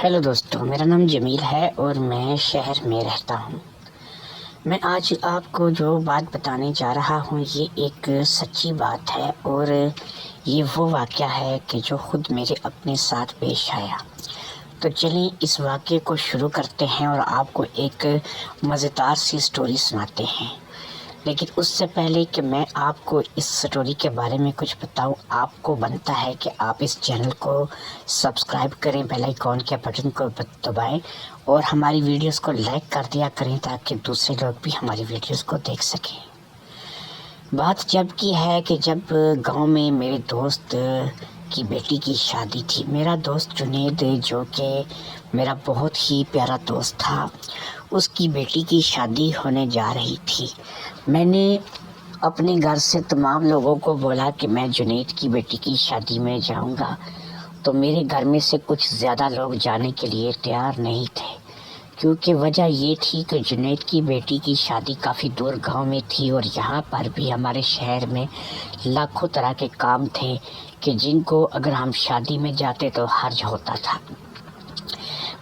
Hello دوستو، میرا نام جمیل ہے اور میں شہر میں رہتا ہوں۔ میں آج آپ کو جو بات بتانے جا رہا ہوں یہ ایک سچی بات ہے اور یہ وہ واقعہ ہے کہ جو خود میرے اپنے ساتھ پیش آیا۔ تو چلیں اس واقعے کو شروع کرتے ہیں اور آپ کو ایک مزیدار سی سٹوری سناتے ہیں۔ لیکن اس سے پہلے کہ میں آپ کو اس سٹوری کے بارے میں کچھ بتاؤں، آپ کو بنتا ہے کہ آپ اس چینل کو سبسکرائب کریں، بیل آئیکن کے بٹن کو دبائیں اور ہماری ویڈیوز کو لائک کر دیا کریں تاکہ دوسرے لوگ بھی ہماری ویڈیوز کو دیکھ سکیں۔ بات جب کی ہے کہ جب گاؤں میں میرے دوست کی بیٹی کی شادی تھی۔ میرا دوست جنید جو کہ میرا بہت ہی پیارا دوست تھا، اس کی بیٹی کی شادی ہونے جا رہی تھی۔ میں نے اپنے گھر سے تمام لوگوں کو بولا کہ میں جنید کی بیٹی کی شادی میں جاؤں گا، تو میرے گھر میں سے کچھ زیادہ لوگ جانے کے لیے تیار نہیں تھے، کیونکہ وجہ یہ تھی کہ جنید کی بیٹی کی شادی کافی دور گاؤں میں تھی اور یہاں پر بھی ہمارے شہر میں لاکھوں طرح کے کام تھے کہ جن کو اگر ہم شادی میں جاتے تو حرج ہوتا تھا۔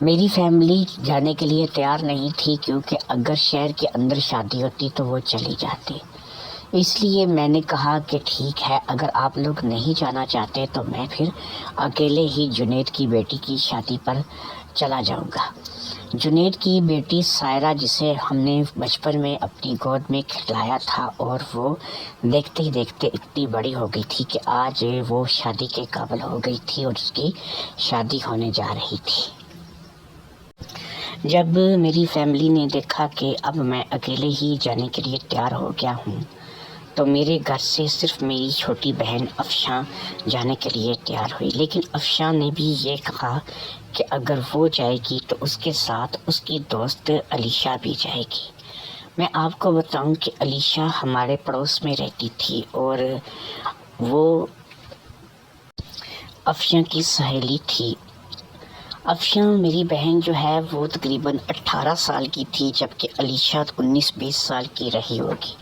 میری فیملی جانے کے لیے تیار نہیں تھی، کیونکہ اگر شہر کے اندر شادی ہوتی تو وہ چلی جاتی۔ اس لیے میں نے کہا کہ ٹھیک ہے، اگر آپ لوگ نہیں جانا چاہتے تو میں پھر اکیلے ہی جنید کی بیٹی کی شادی پر چلا جاؤں گا۔ جنید کی بیٹی سائرہ، جسے ہم نے بچپن میں اپنی گود میں کھلایا تھا، اور وہ دیکھتے ہی دیکھتے اتنی بڑی ہو گئی تھی کہ آج وہ شادی کے قابل ہو گئی تھی اور اس کی شادی ہونے جا رہی تھی۔ جب میری فیملی نے دیکھا کہ اب میں اکیلے ہی جانے کے لیے تیار ہو گیا ہوں، تو میرے گھر سے صرف میری چھوٹی بہن افشاں جانے کے لیے تیار ہوئی۔ لیکن افشاں نے بھی یہ کہا کہ اگر وہ جائے گی تو اس کے ساتھ اس کی دوست علیشہ بھی جائے گی۔ میں آپ کو بتاؤں کہ علیشہ ہمارے پڑوس میں رہتی تھی اور وہ افشاں کی سہیلی تھی۔ افشاں میری بہن جو ہے وہ تقریباً 18 سال کی تھی، جبکہ علیشہ 19-20 سال کی رہی ہوگی۔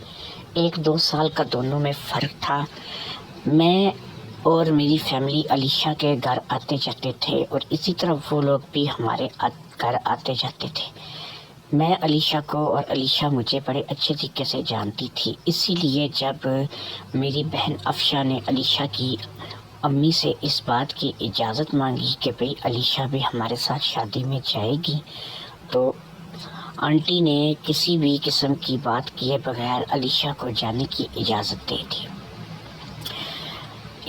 1-2 سال کا دونوں میں فرق تھا۔ میں اور میری فیملی علیشہ کے گھر آتے جاتے تھے اور اسی طرح وہ لوگ بھی ہمارے گھر آتے جاتے تھے۔ میں علیشہ کو اور علیشہ مجھے بڑے اچھے طریقے سے جانتی تھی، اسی لیے جب میری بہن افشاں نے علیشہ کی امی سے اس بات کی اجازت مانگی کہ بھئی علیشہ بھی ہمارے ساتھ شادی میں جائے گی، تو آنٹی نے کسی بھی قسم کی بات کیے بغیر علیشہ کو جانے کی اجازت دے دی۔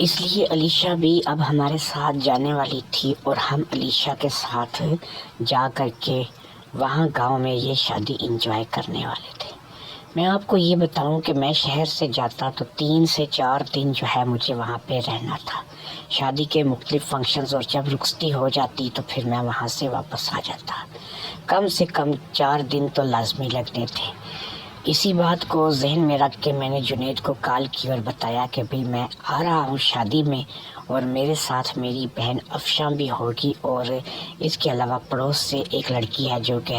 اس لیے علیشہ بھی اب ہمارے ساتھ جانے والی تھی اور ہم علیشہ کے ساتھ جا کر کے وہاں گاؤں میں یہ شادی انجوائے کرنے والے تھے۔ میں آپ کو یہ بتاؤں کہ میں شہر سے جاتا تو 3 سے 4 دن جو ہے مجھے وہاں پہ رہنا تھا، شادی کے مختلف فنکشنز، اور جب رخصتی ہو جاتی تو پھر میں وہاں سے واپس آ جاتا۔ کم سے کم 4 دن تو لازمی لگنے تھے۔ اسی بات کو ذہن میں رکھ کے میں نے جنید کو کال کی اور بتایا کہ بھئی میں آ رہا ہوں شادی میں، اور میرے ساتھ میری بہن افشاں بھی ہوگی، اور اس کے علاوہ پڑوس سے ایک لڑکی ہے جو کہ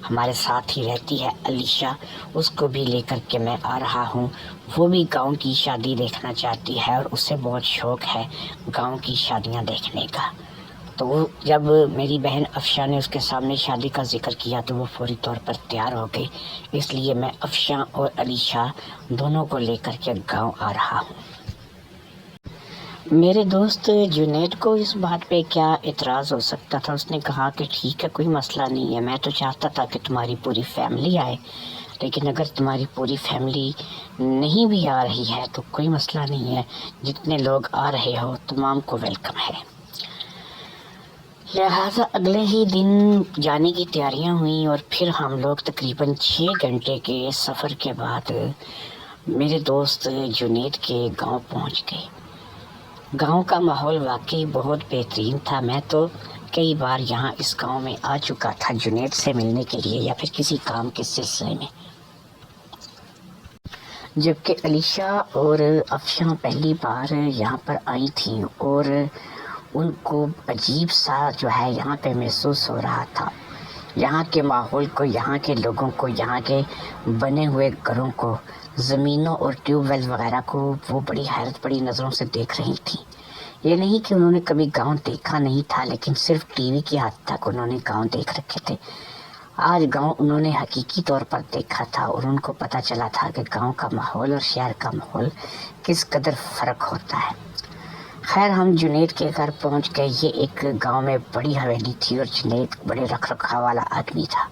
ہمارے ساتھ ہی رہتی ہے، علیشہ، اس کو بھی لے کر کے میں آ رہا ہوں۔ وہ بھی گاؤں کی شادی دیکھنا چاہتی ہے اور اسے بہت شوق ہے گاؤں کی شادیاں دیکھنے کا۔ تو جب میری بہن افشاں نے اس کے سامنے شادی کا ذکر کیا تو وہ فوری طور پر تیار ہو گئی، اس لیے میں افشاں اور علیشہ دونوں کو لے کر کے گاؤں آ رہا ہوں۔ میرے دوست جنید کو اس بات پہ کیا اعتراض ہو سکتا تھا؟ اس نے کہا کہ ٹھیک ہے، کوئی مسئلہ نہیں ہے، میں تو چاہتا تھا کہ تمہاری پوری فیملی آئے، لیکن اگر تمہاری پوری فیملی نہیں بھی آ رہی ہے تو کوئی مسئلہ نہیں ہے، جتنے لوگ آ رہے ہو تمام کو ویلکم ہے۔ لہٰذا اگلے ہی دن جانے کی تیاریاں ہوئیں اور پھر ہم لوگ تقریباً 6 گھنٹے کے سفر کے بعد میرے دوست جنید کے گاؤں پہنچ گئے۔ گاؤں کا ماحول واقعی بہت بہترین تھا۔ میں تو کئی بار یہاں اس گاؤں میں آ چکا تھا جنید سے ملنے کے لیے یا پھر کسی کام کے سلسلے میں، جبکہ علیشہ اور افشاں پہلی بار یہاں پر آئی تھیں اور ان کو عجیب سا جو ہے یہاں پہ محسوس ہو رہا تھا۔ یہاں کے ماحول کو، یہاں کے لوگوں کو، یہاں کے بنے ہوئے گھروں کو، زمینوں اور ٹیوب ویل وغیرہ کو وہ بڑی حیرت بڑی نظروں سے دیکھ رہی تھیں۔ یہ نہیں کہ انہوں نے کبھی گاؤں دیکھا نہیں تھا، لیکن صرف ٹی وی کی حد تک انہوں نے گاؤں دیکھ رکھے تھے۔ آج گاؤں انہوں نے حقیقی طور پر دیکھا تھا اور ان کو پتہ چلا تھا کہ گاؤں کا ماحول اور شہر کا ماحول کس قدر فرق ہوتا ہے۔ خیر، ہم جنید کے گھر پہنچ گئے۔ یہ ایک گاؤں میں بڑی حویلی تھی اور جنید بڑے رکھ رکھاؤ والا آدمی تھا۔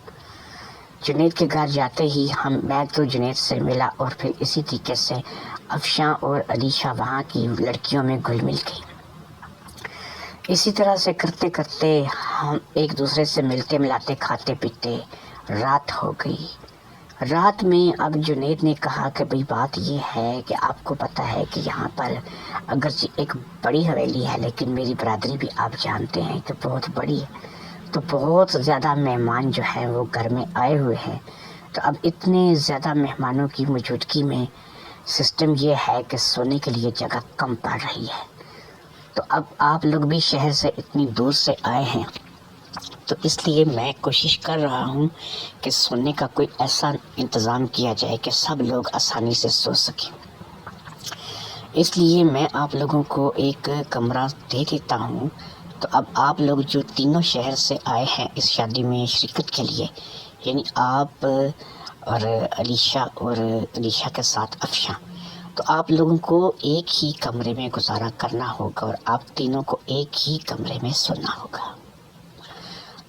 جنید کے گھر جاتے ہی میں تو جنید سے ملا اور پھر اسی طریقے سے افشاں اور علیشہ وہاں کی لڑکیوں میں گھل مل گئی۔ اسی طرح سے کرتے کرتے ہم ایک دوسرے سے ملتے ملاتے کھاتے پیتے رات ہو گئی۔ رات میں اب جنید نے کہا کہ بھئی بات یہ ہے کہ آپ کو پتہ ہے کہ یہاں پر اگرچہ ایک بڑی حویلی ہے، لیکن میری برادری بھی آپ جانتے ہیں کہ بہت بڑی ہے، تو بہت زیادہ مہمان جو ہیں وہ گھر میں آئے ہوئے ہیں۔ تو اب اتنے زیادہ مہمانوں کی موجودگی میں سسٹم یہ ہے کہ سونے کے لیے جگہ کم پڑ رہی ہے۔ تو اب آپ لوگ بھی شہر سے اتنی دور سے آئے ہیں، تو اس لیے میں کوشش کر رہا ہوں کہ سونے کا کوئی ایسا انتظام کیا جائے کہ سب لوگ آسانی سے سو سکیں۔ اس لیے میں آپ لوگوں کو ایک کمرہ دے دیتا ہوں۔ تو اب آپ لوگ جو تینوں شہر سے آئے ہیں اس شادی میں شرکت کے لیے، یعنی آپ اور علیشہ کے ساتھ افشاں، تو آپ لوگوں کو ایک ہی کمرے میں گزارا کرنا ہوگا اور آپ تینوں کو ایک ہی کمرے میں سونا ہوگا۔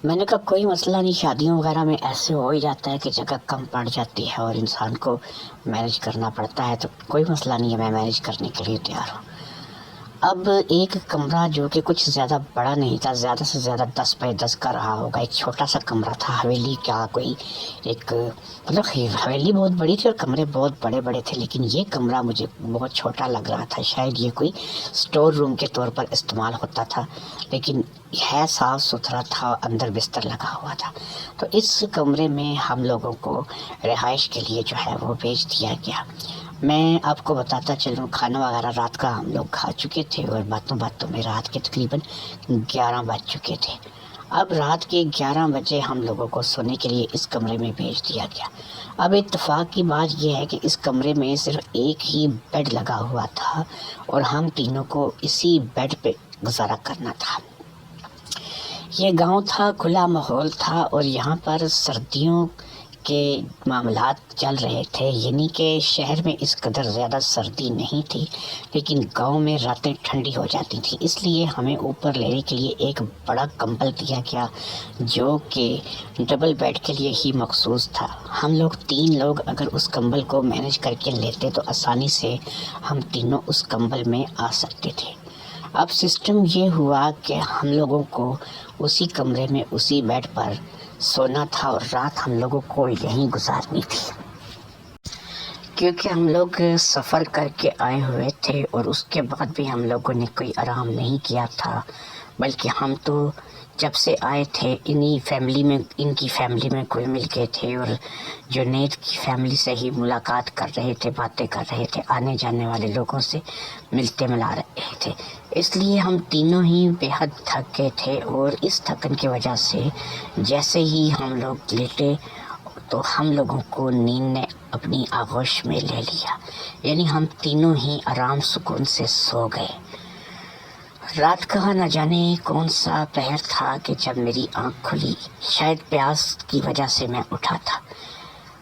میں نے کہا کوئی مسئلہ نہیں، شادیوں وغیرہ میں ایسے ہو ہی جاتا ہے کہ جگہ کم پڑ جاتی ہے اور انسان کو مینیج کرنا پڑتا ہے، تو کوئی مسئلہ نہیں ہے، میں مینیج کرنے کے لیے تیار ہوں۔ اب ایک کمرہ جو کہ کچھ زیادہ بڑا نہیں تھا، زیادہ سے زیادہ 10 بائی 10 کا رہا ہوگا، ایک چھوٹا سا کمرہ تھا، حویلی کیا کوئی ایک مطلب حویلی بہت بڑی تھی اور کمرے بہت بڑے بڑے تھے، لیکن یہ کمرہ مجھے بہت چھوٹا لگ رہا تھا، شاید یہ کوئی سٹور روم کے طور پر استعمال ہوتا تھا، لیکن ہے صاف ستھرا تھا، اندر بستر لگا ہوا تھا۔ تو اس کمرے میں ہم لوگوں کو رہائش کے لیے جو ہے وہ بھیج دیا گیا۔ میں آپ کو بتاتا چلوں، کھانا وغیرہ رات کا ہم لوگ کھا چکے تھے اور باتوں میں رات کے تقریباً 11 بج چکے تھے۔ اب رات کے 11 بجے ہم لوگوں کو سونے کے لیے اس کمرے میں بھیج دیا گیا۔ اب اتفاق کی بات یہ ہے کہ اس کمرے میں صرف ایک ہی بیڈ لگا ہوا تھا اور ہم تینوں کو اسی بیڈ پہ گزارا کرنا تھا۔ یہ گاؤں تھا، کھلا ماحول تھا اور یہاں پر سردیوں کے معاملات چل رہے تھے، یعنی کہ شہر میں اس قدر زیادہ سردی نہیں تھی، لیکن گاؤں میں راتیں ٹھنڈی ہو جاتی تھیں۔ اس لیے ہمیں اوپر لینے کے لیے ایک بڑا کمبل دیا گیا جو کہ ڈبل بیڈ کے لیے ہی مخصوص تھا۔ ہم لوگ 3 لوگ اگر اس کمبل کو مینیج کر کے لیتے تو آسانی سے ہم تینوں اس کمبل میں آ سکتے تھے۔ اب سسٹم یہ ہوا کہ ہم لوگوں کو اسی کمرے میں اسی بیڈ پر سونا تھا اور رات ہم لوگوں کو یہیں گزارنی تھی، کیونکہ ہم لوگ سفر کر کے آئے ہوئے تھے اور اس کے بعد بھی ہم لوگوں نے کوئی آرام نہیں کیا تھا، بلکہ ہم تو جب سے آئے تھے ان کی فیملی میں گھل مل گئے تھے اور جنید کی فیملی سے ہی ملاقات کر رہے تھے، باتیں کر رہے تھے، آنے جانے والے لوگوں سے ملتے ملا رہے تھے۔ اس لیے ہم تینوں ہی بے حد تھک گئے تھے اور اس تھکن کی وجہ سے جیسے ہی ہم لوگ لیٹے تو ہم لوگوں کو نیند نے اپنی آغوش میں لے لیا، یعنی ہم تینوں ہی آرام سکون سے سو گئے۔ رات کا نہ جانے کون سا پہر تھا کہ جب میری آنکھ کھلی، شاید پیاس کی وجہ سے میں اٹھا تھا۔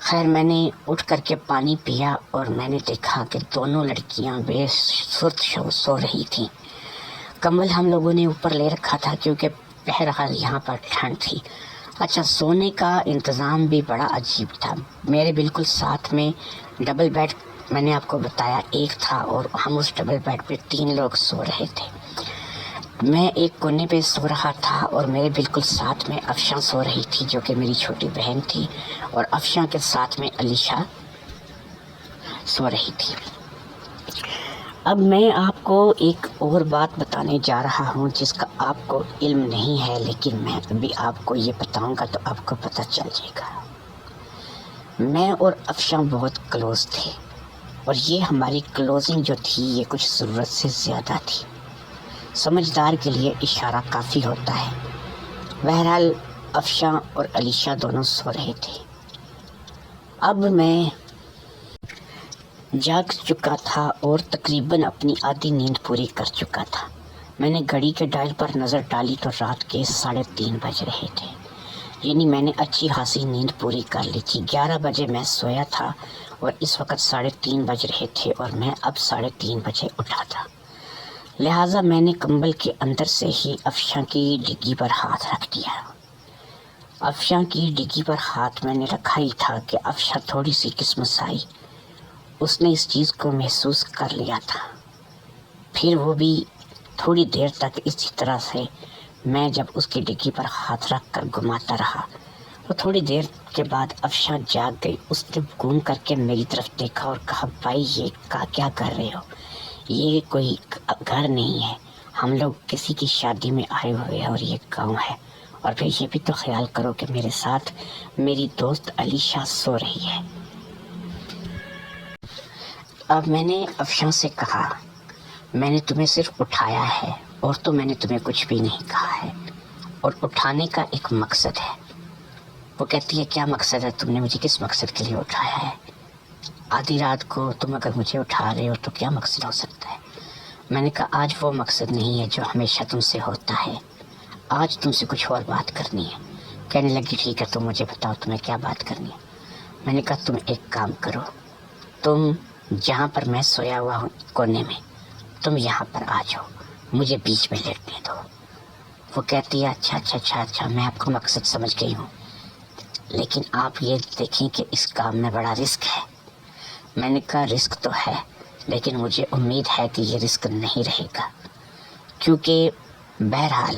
خیر، میں نے اٹھ کر کے پانی پیا اور میں نے دیکھا کہ دونوں لڑکیاں بے سرت سو رہی تھیں۔ کمبل ہم لوگوں نے اوپر لے رکھا تھا کیونکہ بہرحال یہاں پر ٹھنڈ تھی۔ اچھا، سونے کا انتظام بھی بڑا عجیب تھا۔ میرے بالکل ساتھ میں ڈبل بیڈ میں نے آپ کو بتایا ایک تھا اور ہم اس ڈبل بیڈ پہ 3 لوگ سو رہے تھے۔ میں ایک کونے پہ سو رہا تھا اور میرے بالکل ساتھ میں افشاں سو رہی تھی جو کہ میری چھوٹی بہن تھی، اور افشاں کے ساتھ میں علیشہ سو رہی تھی۔ اب میں آپ کو ایک اور بات بتانے جا رہا ہوں جس کا آپ کو علم نہیں ہے، لیکن میں ابھی آپ کو یہ بتاؤں گا تو آپ کو پتہ چل جائے گا۔ میں اور افشاں بہت کلوز تھے اور یہ ہماری کلوزنگ جو تھی یہ کچھ ضرورت سے زیادہ تھی۔ سمجھدار کے لیے اشارہ کافی ہوتا ہے۔ بہرحال افشاں اور علیشہ دونوں سو رہے تھے۔ اب میں جاگ چکا تھا اور تقریباً اپنی آدھی نیند پوری کر چکا تھا۔ میں نے گھڑی کے ڈائل پر نظر ڈالی تو رات کے 3:30 بج رہے تھے، یعنی میں نے اچھی خاصی نیند پوری کر لی تھی۔ 11 بجے میں سویا تھا اور اس وقت 3:30 بج رہے تھے اور میں اب 3:30 بجے اٹھا تھا، لہٰذا میں نے کمبل کے اندر سے ہی افشاں کی ڈگی پر ہاتھ رکھ دیا۔ افشاں کی ڈگی پر ہاتھ میں نے رکھا ہی تھا کہ افشاں تھوڑی سی قسمت آئی، اس نے اس چیز کو محسوس کر لیا تھا۔ پھر وہ بھی تھوڑی دیر تک اسی طرح سے میں جب اس کی ڈگی پر ہاتھ رکھ کر گھماتا رہا، وہ تھوڑی دیر کے بعد افشاں جاگ گئی۔ اس نے گھوم کر کے میری طرف دیکھا اور کہا، بھائی یہ کیا کر رہے ہو؟ یہ کوئی گھر نہیں ہے، ہم لوگ کسی کی شادی میں آئے ہوئے ہیں اور یہ گاؤں ہے، اور پھر یہ بھی تو خیال کرو کہ میرے ساتھ میری دوست علیشہ سو رہی ہے۔ اب میں نے افشاں سے کہا، میں نے تمہیں صرف اٹھایا ہے اور تو میں نے تمہیں کچھ بھی نہیں کہا ہے، اور اٹھانے کا ایک مقصد ہے۔ وہ کہتی ہے، کیا مقصد ہے؟ تم نے مجھے کس مقصد کے لیے اٹھایا ہے؟ آدھی رات کو تم اگر مجھے اٹھا رہے ہو تو کیا مقصد ہو سکتا ہے؟ میں نے کہا، آج وہ مقصد نہیں ہے جو ہمیشہ تم سے ہوتا ہے، آج تم سے کچھ اور بات کرنی ہے۔ کہنے لگی، ٹھیک ہے، تم مجھے بتاؤ تمہیں کیا بات کرنی ہے۔ میں نے کہا، تم ایک کام کرو، تم جہاں پر میں سویا ہوا ہوں کونے میں، تم یہاں پر آ جاؤ، مجھے بیچ میں لیٹنے دو۔ وہ کہتی ہے، اچھا، میں آپ کو مقصد سمجھ گئی ہوں، لیکن آپ یہ دیکھیں کہ اس کام میں بڑا رسک ہے۔ میں نے کہا، رسک تو ہے، لیکن مجھے امید ہے کہ یہ رسک نہیں رہے گا، کیونکہ بہرحال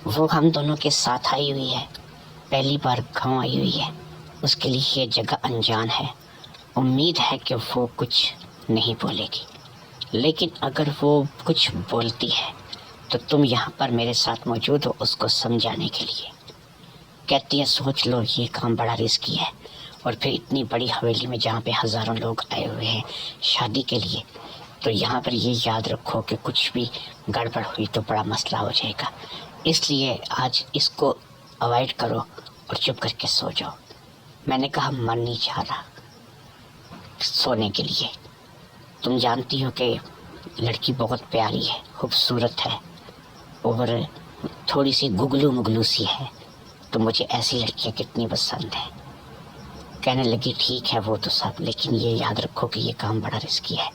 وہ ہم دونوں کے ساتھ آئی ہوئی ہے، پہلی بار گاؤں آئی ہوئی ہے، اس کے لیے یہ جگہ انجان ہے۔ امید ہے کہ وہ کچھ نہیں بولے گی، لیکن اگر وہ کچھ بولتی ہے تو تم یہاں پر میرے ساتھ موجود ہو اس کو سمجھانے کے لیے۔ کہتی ہے، سوچ لو، یہ کام بڑا رسکی ہے، اور پھر اتنی بڑی حویلی میں جہاں پہ ہزاروں لوگ آئے ہوئے ہیں شادی کے لیے، تو یہاں پر یہ یاد رکھو کہ کچھ بھی گڑبڑ ہوئی تو بڑا مسئلہ ہو جائے گا، اس لیے آج اس کو اوائڈ کرو اور چپ کر کے سو جاؤ۔ میں نے کہا، من نہیں چاہ رہا سونے کے لیے، تم جانتی ہو کہ لڑکی بہت پیاری ہے، خوبصورت ہے، اور تھوڑی سی گگلو مگلو سی ہے، تو مجھے ایسی لڑکیاں کتنی پسند ہیں۔ کہنے لگی، ٹھیک ہے وہ تو سب، لیکن یہ یاد رکھو کہ یہ کام بڑا رسکی ہے۔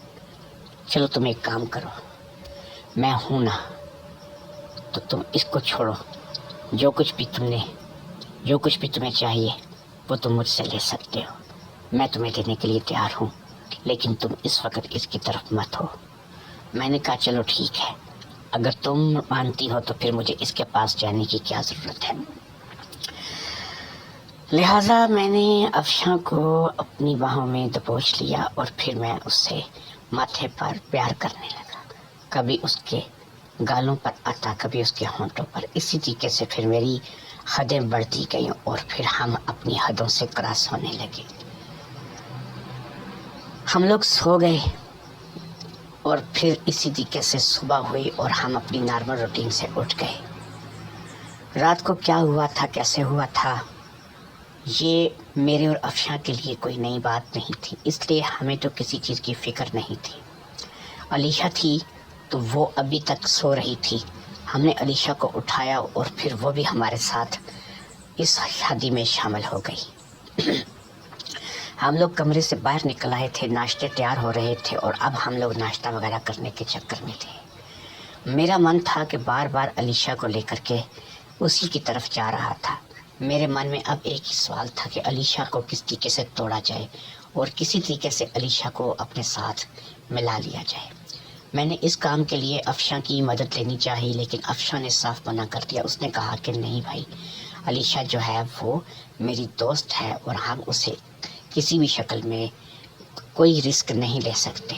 چلو تم ایک کام کرو، میں ہوں نا، تو تم اس کو چھوڑو، جو کچھ بھی تمہیں چاہیے وہ تم مجھ سے لے سکتے ہو، میں تمہیں دینے کے لیے تیار ہوں، لیکن تم اس وقت اس کی طرف مت ہو۔ میں نے کہا، چلو ٹھیک ہے، اگر تم مانتی ہو تو پھر مجھے اس کے پاس جانے کی کیا ضرورت ہے۔ لہٰذا میں نے افشاں کو اپنی باہوں میں دبوچ لیا اور پھر میں اس سے ماتھے پر پیار کرنے لگا، کبھی اس کے گالوں پر آتا، کبھی اس کے ہونٹوں پر۔ اسی طریقے سے پھر میری حدیں بڑھتی گئیں اور پھر ہم اپنی حدوں سے کراس ہونے لگے۔ ہم لوگ سو گئے اور پھر اسی طریقے سے صبح ہوئی اور ہم اپنی نارمل روٹین سے اٹھ گئے۔ رات کو کیا ہوا تھا، کیسے ہوا تھا، یہ میرے اور افشاں کے لیے کوئی نئی بات نہیں تھی، اس لیے ہمیں تو کسی چیز کی فکر نہیں تھی۔ علیشہ تھی تو وہ ابھی تک سو رہی تھی، ہم نے علیشہ کو اٹھایا اور پھر وہ بھی ہمارے ساتھ اس شادی میں شامل ہو گئی۔ ہم لوگ کمرے سے باہر نکل آئے تھے، ناشتے تیار ہو رہے تھے اور اب ہم لوگ ناشتہ وغیرہ کرنے کے چکر میں تھے۔ میرا من تھا کہ بار بار علیشہ کو لے کر کے اسی کی طرف جا رہا تھا۔ میرے من میں اب ایک ہی سوال تھا کہ علیشہ کو کس طریقے سے توڑا جائے اور کسی طریقے سے علیشہ کو اپنے ساتھ ملا لیا جائے۔ میں نے اس کام کے لیے افشاں کی مدد لینی چاہی، لیکن افشاں نے صاف منع کر دیا۔ اس نے کہا کہ نہیں بھائی، علیشہ جو ہے وہ میری دوست ہے اور ہم اسے کسی بھی شکل میں کوئی رسک نہیں لے سکتے،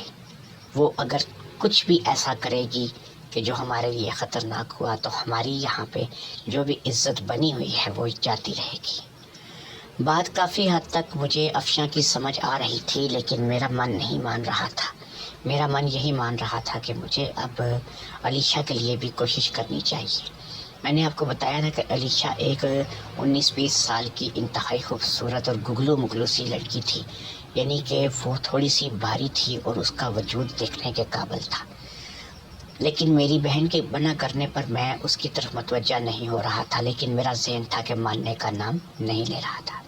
وہ اگر کچھ بھی ایسا کرے گی کہ جو ہمارے لیے خطرناک ہوا تو ہماری یہاں پہ جو بھی عزت بنی ہوئی ہے وہ جاتی رہے گی۔ بات کافی حد تک مجھے افشاں کی سمجھ آ رہی تھی، لیکن میرا من نہیں مان رہا تھا۔ میرا من یہی مان رہا تھا کہ مجھے اب علیشہ کے لیے بھی کوشش کرنی چاہیے۔ میں نے آپ کو بتایا نا کہ علیشہ ایک 19-20 سال کی انتہائی خوبصورت اور گگلو مگلو سی لڑکی تھی، یعنی کہ وہ تھوڑی سی بھاری تھی اور اس کا وجود دیکھنے کے قابل تھا۔ لیکن میری بہن کے منع کرنے پر میں اس کی طرف متوجہ نہیں ہو رہا تھا، لیکن میرا ذہن تھا کہ ماننے کا نام نہیں لے رہا تھا۔